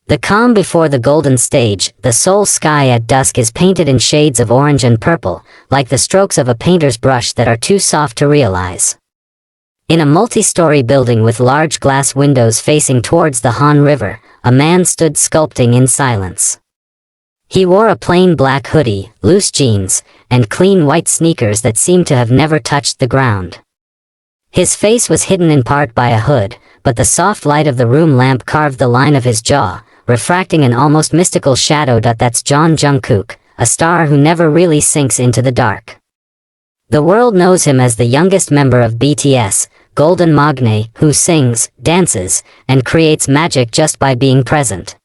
The calm before the golden stage, the Seoul sky at dusk is painted in shades of orange and purple, like the strokes of a painter's brush that are too soft to realize. In a multi-story building with large glass windows facing towards the Han River, a man stood sculpting in silence. He wore a plain black hoodie, loose jeans, and clean white sneakers that seemed to have never touched the ground. His face was hidden in part by a hood, but the soft light of the room lamp carved the line of his jaw, refracting an almost mystical shadow. That's Jungkook, a star who never really sinks into the dark. The world knows him as the youngest member of BTS, Golden Magne, who sings, dances, and creates magic just by being present.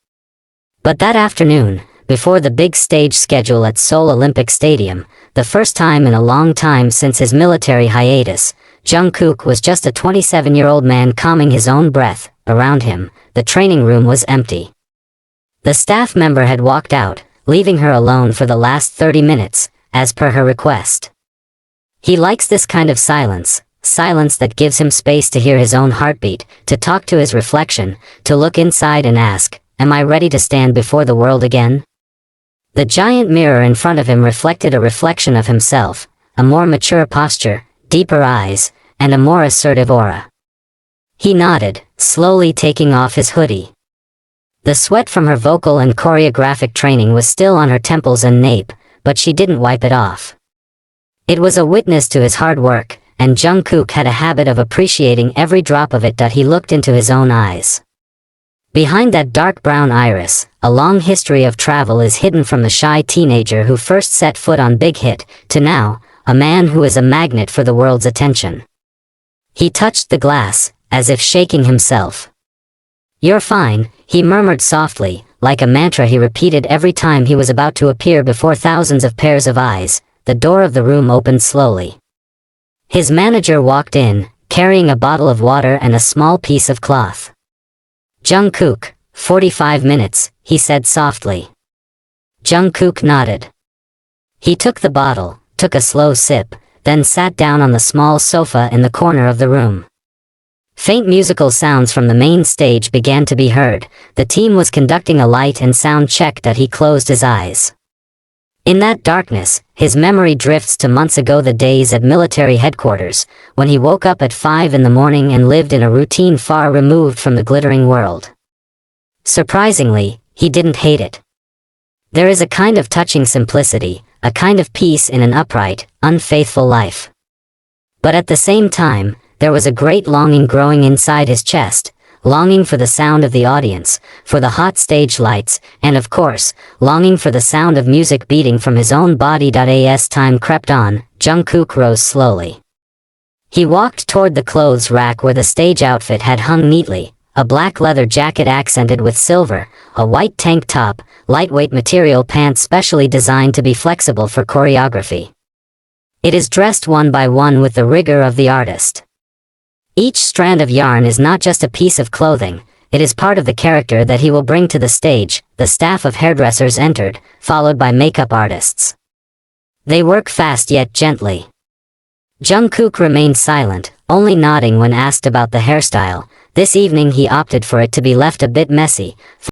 But that afternoon, before the big stage schedule at Seoul Olympic Stadium, the first time in a long time since his military hiatus, Jungkook was just a 27-year-old man calming his own breath. Around him, the training room was empty. The staff member had walked out, leaving her alone for the last 30 minutes, as per her request. He likes this kind of silence that gives him space to hear his own heartbeat, to talk to his reflection, to look inside and ask, "Am I ready to stand before the world again?" The giant mirror in front of him reflected a reflection of himself, a more mature posture, deeper eyes, and a more assertive aura. He nodded, slowly taking off his hoodie. The sweat from her vocal and choreographic training was still on her temples and nape, but she didn't wipe it off. It was a witness to his hard work, and Jungkook had a habit of appreciating every drop of it. He looked into his own eyes. Behind that dark brown iris, a long history of travel is hidden, from the shy teenager who first set foot on Big Hit, to now, a man who is a magnet for the world's attention. He touched the glass, as if shaking himself. "You're fine," he murmured softly, like a mantra he repeated every time he was about to appear before thousands of pairs of eyes. The door of the room opened slowly. His manager walked in, carrying a bottle of water and a small piece of cloth. "Jungkook, 45 minutes, he said softly. Jungkook nodded. He took the bottle, took a slow sip, then sat down on the small sofa in the corner of the room. Faint musical sounds from the main stage began to be heard. The team was conducting a light and sound check. He closed his eyes. In that darkness, his memory drifts to months ago, the days at military headquarters, when he woke up at 5 in the morning and lived in a routine far removed from the glittering world. Surprisingly, he didn't hate it. There is a kind of touching simplicity, a kind of peace in an upright, unfaithful life. But at the same time, there was a great longing growing inside his chest, longing for the sound of the audience, for the hot stage lights, and of course, longing for the sound of music beating from his own body. As time crept on, Jungkook rose slowly. He walked toward the clothes rack where the stage outfit had hung neatly, a black leather jacket accented with silver, a white tank top, lightweight material pants specially designed to be flexible for choreography. It is dressed one by one with the rigor of the artist. Each strand of yarn is not just a piece of clothing, it is part of the character that he will bring to the stage. The staff of hairdressers entered, followed by makeup artists. They work fast yet gently. Jungkook remained silent, only nodding when asked about the hairstyle. This evening he opted for it to be left a bit messy,